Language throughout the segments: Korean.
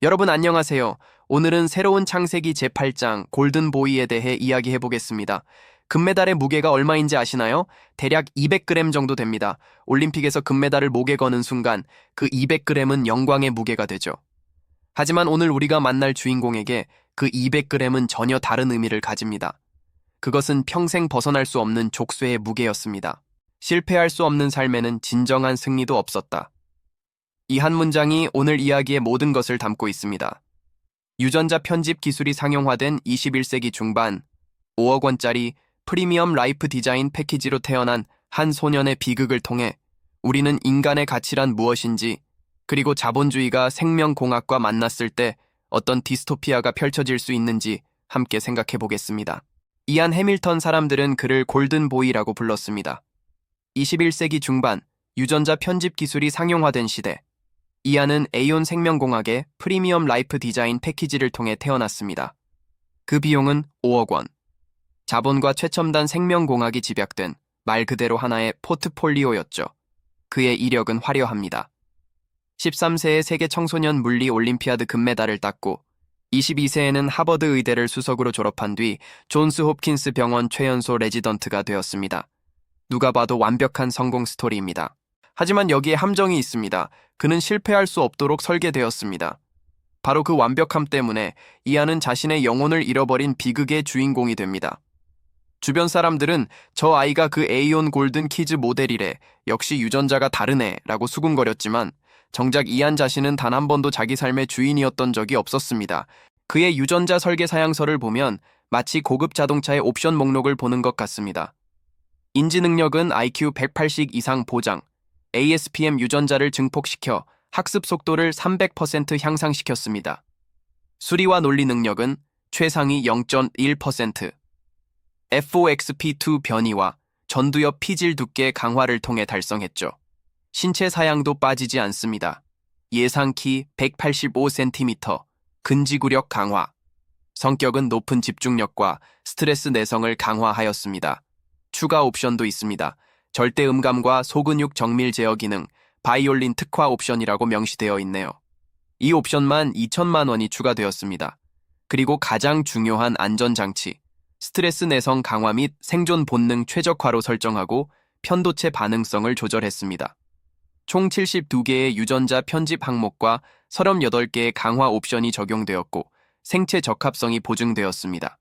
여러분 안녕하세요. 오늘은 새로운 창세기 제8장 골든보이에 대해 이야기해 보겠습니다. 금메달의 무게가 얼마인지 아시나요? 대략 200g 정도 됩니다. 올림픽에서 금메달을 목에 거는 순간 그 200g은 영광의 무게가 되죠. 하지만 오늘 우리가 만날 주인공에게 그 200g은 전혀 다른 의미를 가집니다. 그것은 평생 벗어날 수 없는 족쇄의 무게였습니다. 실패할 수 없는 삶에는 진정한 승리도 없었다. 이 한 문장이 오늘 이야기의 모든 것을 담고 있습니다. 유전자 편집 기술이 상용화된 21세기 중반 5억 원짜리 프리미엄 라이프 디자인 패키지로 태어난 한 소년의 비극을 통해 우리는 인간의 가치란 무엇인지, 그리고 자본주의가 생명공학과 만났을 때 어떤 디스토피아가 펼쳐질 수 있는지 함께 생각해 보겠습니다. 이안 해밀턴 사람들은 그를 골든보이라고 불렀습니다. 21세기 중반 유전자 편집 기술이 상용화된 시대, 이안은 에이온 생명공학의 프리미엄 라이프 디자인 패키지를 통해 태어났습니다. 그 비용은 5억 원. 자본과 최첨단 생명공학이 집약된 말 그대로 하나의 포트폴리오였죠. 그의 이력은 화려합니다. 13세에 세계 청소년 물리 올림피아드 금메달을 땄고 22세에는 하버드 의대를 수석으로 졸업한 뒤 존스 홉킨스 병원 최연소 레지던트가 되었습니다. 누가 봐도 완벽한 성공 스토리입니다. 하지만 여기에 함정이 있습니다. 그는 실패할 수 없도록 설계되었습니다. 바로 그 완벽함 때문에 이안은 자신의 영혼을 잃어버린 비극의 주인공이 됩니다. 주변 사람들은 저 아이가 그 에이온 골든 키즈 모델이래, 역시 유전자가 다르네 라고 수군거렸지만 정작 이안 자신은 단 한 번도 자기 삶의 주인이었던 적이 없었습니다. 그의 유전자 설계 사양서를 보면 마치 고급 자동차의 옵션 목록을 보는 것 같습니다. 인지 능력은 IQ 180 이상 보장, ASPM 유전자를 증폭시켜 학습 속도를 300% 향상시켰습니다. 수리와 논리 능력은 최상위 0.1%, FOXP2 변이와 전두엽 피질 두께 강화를 통해 달성했죠. 신체 사양도 빠지지 않습니다. 예상 키 185cm, 근지구력 강화, 성격은 높은 집중력과 스트레스 내성을 강화하였습니다. 추가 옵션도 있습니다. 절대 음감과 소근육 정밀 제어 기능, 바이올린 특화 옵션이라고 명시되어 있네요. 이 옵션만 2천만 원이 추가되었습니다. 그리고 가장 중요한 안전장치, 스트레스 내성 강화 및 생존 본능 최적화로 설정하고 편도체 반응성을 조절했습니다. 총 72개의 유전자 편집 항목과 38개의 강화 옵션이 적용되었고 생체 적합성이 보증되었습니다.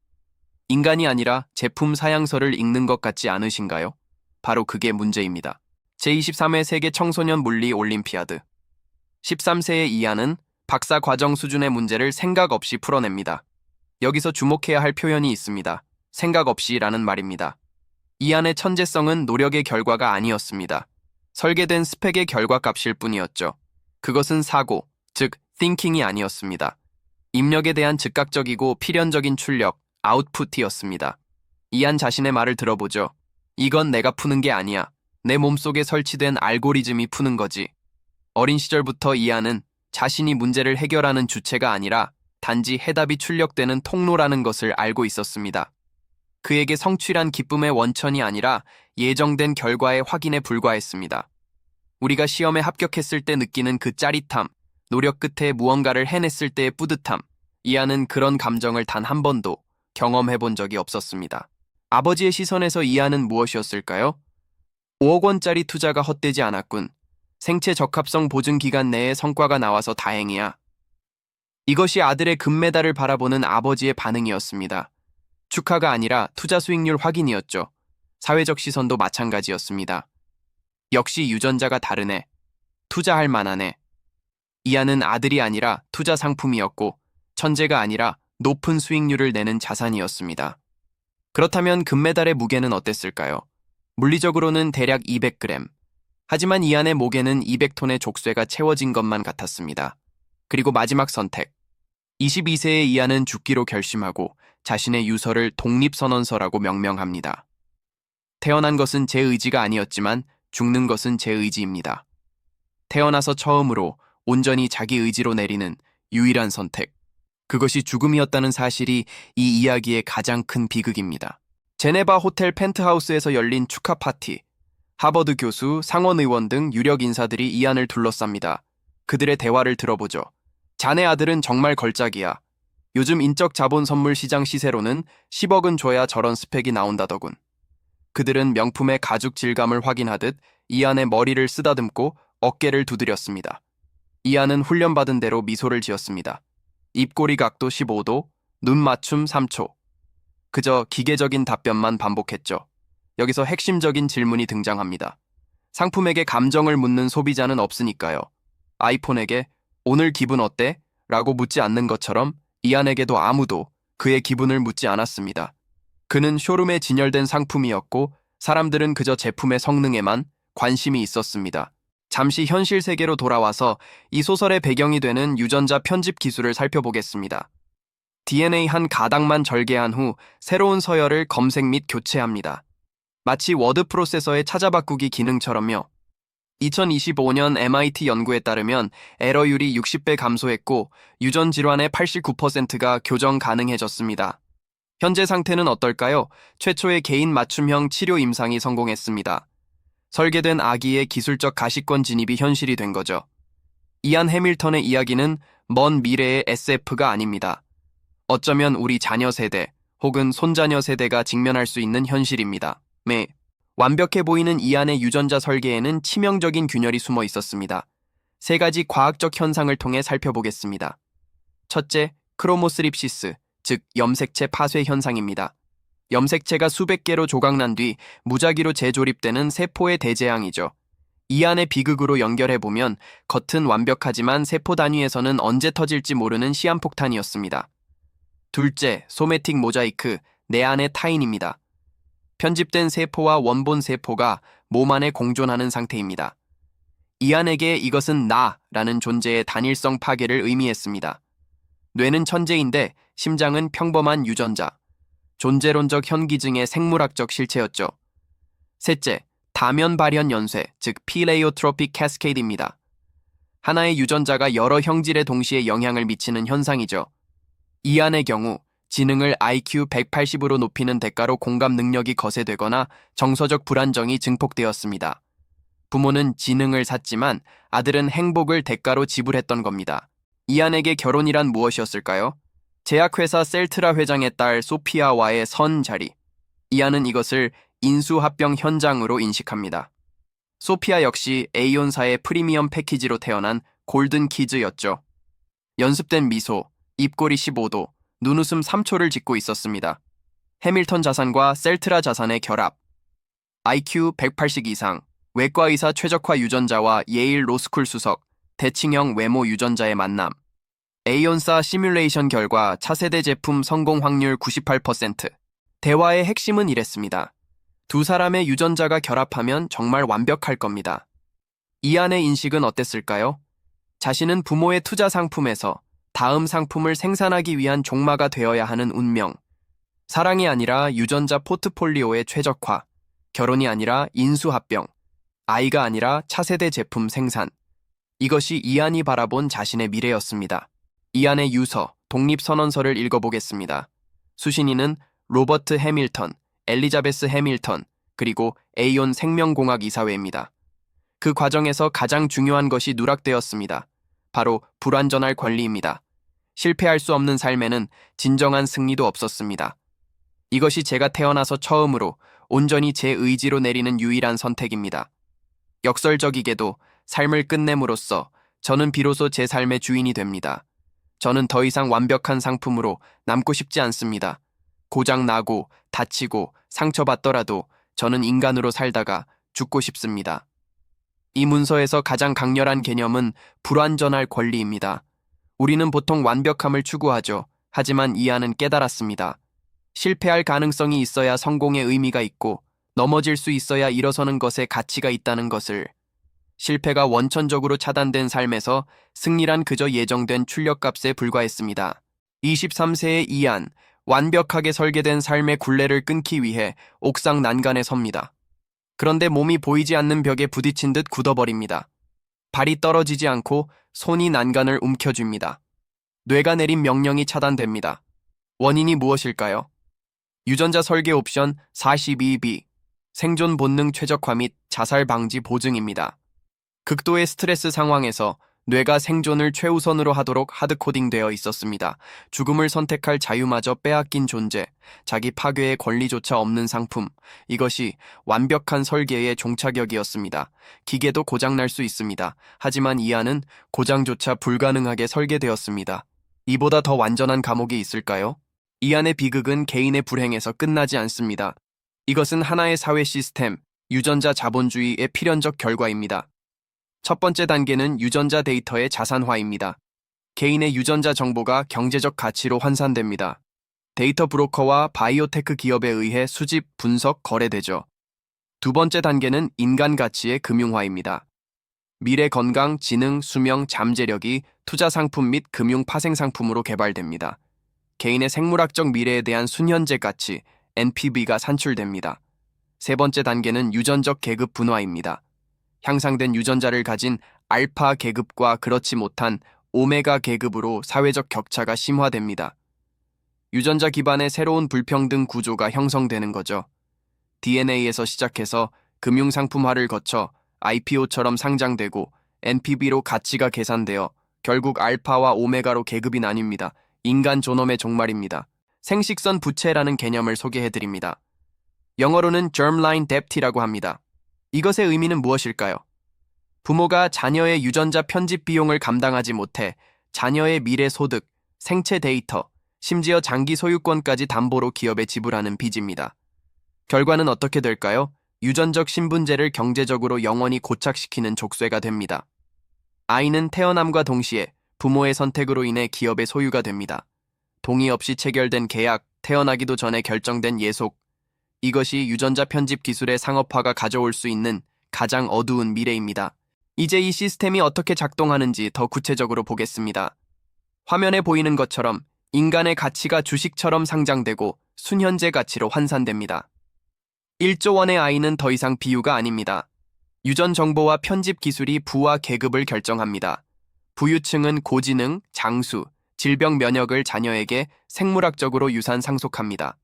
인간이 아니라 제품 사양서를 읽는 것 같지 않으신가요? 바로 그게 문제입니다. 제23회 세계 청소년 물리 올림피아드. 13세의 이안은 박사 과정 수준의 문제를 생각 없이 풀어냅니다. 여기서 주목해야 할 표현이 있습니다. 생각 없이라는 말입니다. 이안의 천재성은 노력의 결과가 아니었습니다. 설계된 스펙의 결과값일 뿐이었죠. 그것은 사고, 즉 thinking이 아니었습니다. 입력에 대한 즉각적이고 필연적인 출력, 아웃풋이었습니다. 이안 자신의 말을 들어보죠. 이건 내가 푸는 게 아니야. 내 몸속에 설치된 알고리즘이 푸는 거지. 어린 시절부터 이안은 자신이 문제를 해결하는 주체가 아니라 단지 해답이 출력되는 통로라는 것을 알고 있었습니다. 그에게 성취란 기쁨의 원천이 아니라 예정된 결과의 확인에 불과했습니다. 우리가 시험에 합격했을 때 느끼는 그 짜릿함, 노력 끝에 무언가를 해냈을 때의 뿌듯함, 이안은 그런 감정을 단 한 번도 경험해 본 적이 없었습니다. 아버지의 시선에서 이안은 무엇이었을까요? 5억 원짜리 투자가 헛되지 않았군. 생체 적합성 보증 기간 내에 성과가 나와서 다행이야. 이것이 아들의 금메달을 바라보는 아버지의 반응이었습니다. 축하가 아니라 투자 수익률 확인이었죠. 사회적 시선도 마찬가지였습니다. 역시 유전자가 다르네. 투자할 만하네. 이안은 아들이 아니라 투자 상품이었고 천재가 아니라 높은 수익률을 내는 자산이었습니다. 그렇다면 금메달의 무게는 어땠을까요? 물리적으로는 대략 200g. 하지만 이안의 목에는 200톤의 족쇄가 채워진 것만 같았습니다. 그리고 마지막 선택. 22세의 이안은 죽기로 결심하고 자신의 유서를 독립선언서라고 명명합니다. 태어난 것은 제 의지가 아니었지만 죽는 것은 제 의지입니다. 태어나서 처음으로 온전히 자기 의지로 내리는 유일한 선택. 그것이 죽음이었다는 사실이 이 이야기의 가장 큰 비극입니다. 제네바 호텔 펜트하우스에서 열린 축하 파티. 하버드 교수, 상원 의원 등 유력 인사들이 이안을 둘러쌉니다. 그들의 대화를 들어보죠. 자네 아들은 정말 걸작이야. 요즘 인적 자본 선물 시장 시세로는 10억은 줘야 저런 스펙이 나온다더군. 그들은 명품의 가죽 질감을 확인하듯 이안의 머리를 쓰다듬고 어깨를 두드렸습니다. 이안은 훈련받은 대로 미소를 지었습니다. 입꼬리 각도 15도, 눈 맞춤 3초. 그저 기계적인 답변만 반복했죠. 여기서 핵심적인 질문이 등장합니다. 상품에게 감정을 묻는 소비자는 없으니까요. 아이폰에게 오늘 기분 어때? 라고 묻지 않는 것처럼 이안에게도 아무도 그의 기분을 묻지 않았습니다. 그는 쇼룸에 진열된 상품이었고 사람들은 그저 제품의 성능에만 관심이 있었습니다. 잠시 현실 세계로 돌아와서 이 소설의 배경이 되는 유전자 편집 기술을 살펴보겠습니다. DNA 한 가닥만 절개한 후 새로운 서열을 검색 및 교체합니다. 마치 워드 프로세서의 찾아바꾸기 기능처럼요. 2025년 MIT 연구에 따르면 에러율이 60배 감소했고 유전 질환의 89%가 교정 가능해졌습니다. 현재 상태는 어떨까요? 최초의 개인 맞춤형 치료 임상이 성공했습니다. 설계된 아기의 기술적 가시권 진입이 현실이 된 거죠. 이안 해밀턴의 이야기는 먼 미래의 SF가 아닙니다. 어쩌면 우리 자녀 세대 혹은 손자녀 세대가 직면할 수 있는 현실입니다. 완벽해 보이는 이안의 유전자 설계에는 치명적인 균열이 숨어 있었습니다. 세 가지 과학적 현상을 통해 살펴보겠습니다. 첫째, 크로모스립시스, 즉 염색체 파쇄 현상입니다. 염색체가 수백 개로 조각난 뒤 무작위로 재조립되는 세포의 대재앙이죠. 이안의 비극으로 연결해보면 겉은 완벽하지만 세포 단위에서는 언제 터질지 모르는 시한폭탄이었습니다. 둘째, 소매틱 모자이크, 내 안의 타인입니다. 편집된 세포와 원본 세포가 몸 안에 공존하는 상태입니다. 이안에게 이것은 나라는 존재의 단일성 파괴를 의미했습니다. 뇌는 천재인데 심장은 평범한 유전자, 존재론적 현기증의 생물학적 실체였죠. 셋째, 다면 발현 연쇄, 즉 필레이오트로픽 캐스케이드입니다. 하나의 유전자가 여러 형질에 동시에 영향을 미치는 현상이죠. 이안의 경우 지능을 IQ 180으로 높이는 대가로 공감 능력이 거세되거나 정서적 불안정이 증폭되었습니다. 부모는 지능을 샀지만 아들은 행복을 대가로 지불했던 겁니다. 이안에게 결혼이란 무엇이었을까요? 제약회사 셀트라 회장의 딸 소피아와의 선 자리. 이안은 이것을 인수합병 현장으로 인식합니다. 소피아 역시 A온사의 프리미엄 패키지로 태어난 골든 키즈였죠. 연습된 미소, 입꼬리 15도, 눈웃음 3초를 짓고 있었습니다. 해밀턴 자산과 셀트라 자산의 결합. IQ 180 이상, 외과의사 최적화 유전자와 예일 로스쿨 수석, 대칭형 외모 유전자의 만남. A온사 시뮬레이션 결과 차세대 제품 성공 확률 98%. 대화의 핵심은 이랬습니다. 두 사람의 유전자가 결합하면 정말 완벽할 겁니다. 이안의 인식은 어땠을까요? 자신은 부모의 투자 상품에서 다음 상품을 생산하기 위한 종마가 되어야 하는 운명. 사랑이 아니라 유전자 포트폴리오의 최적화. 결혼이 아니라 인수합병. 아이가 아니라 차세대 제품 생산. 이것이 이안이 바라본 자신의 미래였습니다. 이안의 유서, 독립선언서를 읽어보겠습니다. 수신인은 로버트 해밀턴, 엘리자베스 해밀턴, 그리고 에이온 생명공학 이사회입니다. 그 과정에서 가장 중요한 것이 누락되었습니다. 바로 불완전할 권리입니다. 실패할 수 없는 삶에는 진정한 승리도 없었습니다. 이것이 제가 태어나서 처음으로 온전히 제 의지로 내리는 유일한 선택입니다. 역설적이게도 삶을 끝냄으로써 저는 비로소 제 삶의 주인이 됩니다. 저는 더 이상 완벽한 상품으로 남고 싶지 않습니다. 고장 나고 다치고 상처받더라도 저는 인간으로 살다가 죽고 싶습니다. 이 문서에서 가장 강렬한 개념은 불완전할 권리입니다. 우리는 보통 완벽함을 추구하죠. 하지만 이안은 깨달았습니다. 실패할 가능성이 있어야 성공의 의미가 있고 넘어질 수 있어야 일어서는 것에 가치가 있다는 것을. 실패가 원천적으로 차단된 삶에서 승리란 그저 예정된 출력값에 불과했습니다. 23세의 이안, 완벽하게 설계된 삶의 굴레를 끊기 위해 옥상 난간에 섭니다. 그런데 몸이 보이지 않는 벽에 부딪힌 듯 굳어버립니다. 발이 떨어지지 않고 손이 난간을 움켜쥡니다. 뇌가 내린 명령이 차단됩니다. 원인이 무엇일까요? 유전자 설계 옵션 42B, 생존 본능 최적화 및 자살 방지 보증입니다. 극도의 스트레스 상황에서 뇌가 생존을 최우선으로 하도록 하드코딩되어 있었습니다. 죽음을 선택할 자유마저 빼앗긴 존재, 자기 파괴의 권리조차 없는 상품. 이것이 완벽한 설계의 종착역이었습니다. 기계도 고장날 수 있습니다. 하지만 이 안은 고장조차 불가능하게 설계되었습니다. 이보다 더 완전한 감옥이 있을까요? 이 안의 비극은 개인의 불행에서 끝나지 않습니다. 이것은 하나의 사회 시스템, 유전자 자본주의의 필연적 결과입니다. 첫 번째 단계는 유전자 데이터의 자산화입니다. 개인의 유전자 정보가 경제적 가치로 환산됩니다. 데이터 브로커와 바이오테크 기업에 의해 수집, 분석, 거래되죠. 두 번째 단계는 인간 가치의 금융화입니다. 미래 건강, 지능, 수명, 잠재력이 투자 상품 및 금융 파생 상품으로 개발됩니다. 개인의 생물학적 미래에 대한 순현재 가치, NPV가 산출됩니다. 세 번째 단계는 유전적 계급 분화입니다. 향상된 유전자를 가진 알파 계급과 그렇지 못한 오메가 계급으로 사회적 격차가 심화됩니다. 유전자 기반의 새로운 불평등 구조가 형성되는 거죠. DNA에서 시작해서 금융상품화를 거쳐 IPO처럼 상장되고 NPV로 가치가 계산되어 결국 알파와 오메가로 계급이 나뉩니다. 인간 존엄의 종말입니다. 생식선 부채라는 개념을 소개해드립니다. 영어로는 germline debt이라고 합니다. 이것의 의미는 무엇일까요? 부모가 자녀의 유전자 편집 비용을 감당하지 못해 자녀의 미래 소득, 생체 데이터, 심지어 장기 소유권까지 담보로 기업에 지불하는 빚입니다. 결과는 어떻게 될까요? 유전적 신분제를 경제적으로 영원히 고착시키는 족쇄가 됩니다. 아이는 태어남과 동시에 부모의 선택으로 인해 기업의 소유가 됩니다. 동의 없이 체결된 계약, 태어나기도 전에 결정된 예속, 이것이 유전자 편집 기술의 상업화가 가져올 수 있는 가장 어두운 미래입니다. 이제 이 시스템이 어떻게 작동하는지 더 구체적으로 보겠습니다. 화면에 보이는 것처럼 인간의 가치가 주식처럼 상장되고 순현재 가치로 환산됩니다. 1조 원의 아이는 더 이상 비유가 아닙니다. 유전 정보와 편집 기술이 부와 계급을 결정합니다. 부유층은 고지능, 장수, 질병 면역을 자녀에게 생물학적으로 유산 상속합니다.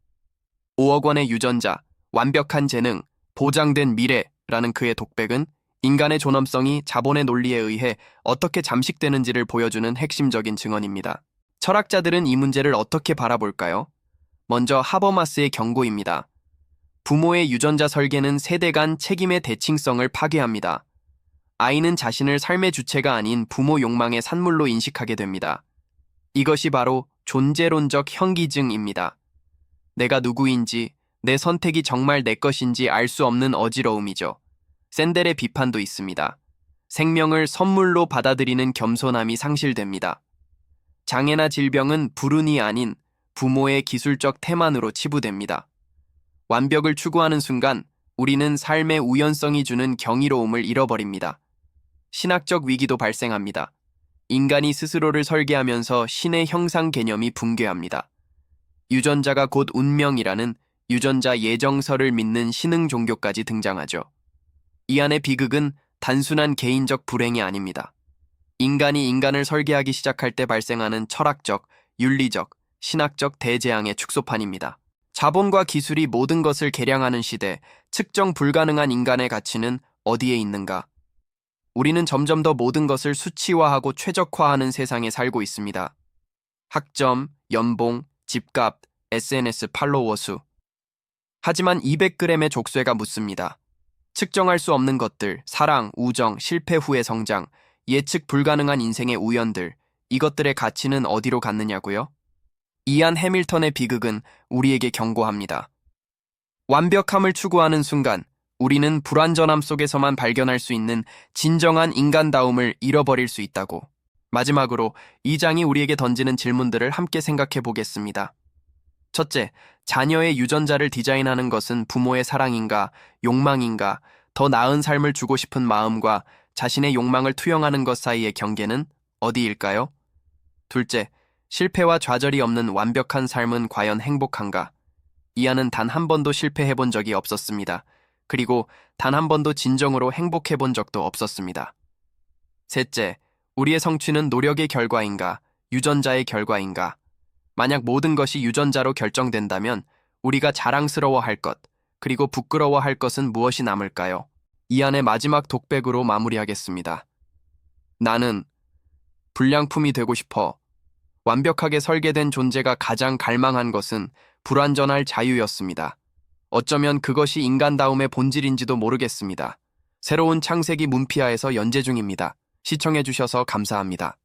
5억 원의 유전자, 완벽한 재능, 보장된 미래라는 그의 독백은 인간의 존엄성이 자본의 논리에 의해 어떻게 잠식되는지를 보여주는 핵심적인 증언입니다. 철학자들은 이 문제를 어떻게 바라볼까요? 먼저 하버마스의 경고입니다. 부모의 유전자 설계는 세대 간 책임의 대칭성을 파괴합니다. 아이는 자신을 삶의 주체가 아닌 부모 욕망의 산물로 인식하게 됩니다. 이것이 바로 존재론적 현기증입니다. 내가 누구인지, 내 선택이 정말 내 것인지 알 수 없는 어지러움이죠. 샌델의 비판도 있습니다. 생명을 선물로 받아들이는 겸손함이 상실됩니다. 장애나 질병은 불운이 아닌 부모의 기술적 태만으로 치부됩니다. 완벽을 추구하는 순간 우리는 삶의 우연성이 주는 경이로움을 잃어버립니다. 신학적 위기도 발생합니다. 인간이 스스로를 설계하면서 신의 형상 개념이 붕괴합니다. 유전자가 곧 운명이라는 유전자 예정설을 믿는 신흥 종교까지 등장하죠. 이 안의 비극은 단순한 개인적 불행이 아닙니다. 인간이 인간을 설계하기 시작할 때 발생하는 철학적, 윤리적, 신학적 대재앙의 축소판입니다. 자본과 기술이 모든 것을 계량하는 시대, 측정 불가능한 인간의 가치는 어디에 있는가? 우리는 점점 더 모든 것을 수치화하고 최적화하는 세상에 살고 있습니다. 학점, 연봉, 집값, SNS 팔로워 수. 하지만 200g의 족쇄가 묻습니다. 측정할 수 없는 것들, 사랑, 우정, 실패 후의 성장, 예측 불가능한 인생의 우연들, 이것들의 가치는 어디로 갔느냐고요? 이안 해밀턴의 비극은 우리에게 경고합니다. 완벽함을 추구하는 순간 우리는 불완전함 속에서만 발견할 수 있는 진정한 인간다움을 잃어버릴 수 있다고. 마지막으로 이 장이 우리에게 던지는 질문들을 함께 생각해 보겠습니다. 첫째, 자녀의 유전자를 디자인하는 것은 부모의 사랑인가, 욕망인가, 더 나은 삶을 주고 싶은 마음과 자신의 욕망을 투영하는 것 사이의 경계는 어디일까요? 둘째, 실패와 좌절이 없는 완벽한 삶은 과연 행복한가? 이안은 단 한 번도 실패해본 적이 없었습니다. 그리고 단 한 번도 진정으로 행복해본 적도 없었습니다. 셋째, 우리의 성취는 노력의 결과인가, 유전자의 결과인가? 만약 모든 것이 유전자로 결정된다면 우리가 자랑스러워할 것, 그리고 부끄러워할 것은 무엇이 남을까요? 이안의 마지막 독백으로 마무리하겠습니다. 나는 불량품이 되고 싶어. 완벽하게 설계된 존재가 가장 갈망한 것은 불완전할 자유였습니다. 어쩌면 그것이 인간다움의 본질인지도 모르겠습니다. 새로운 창세기 문피아에서 연재 중입니다. 시청해주셔서 감사합니다.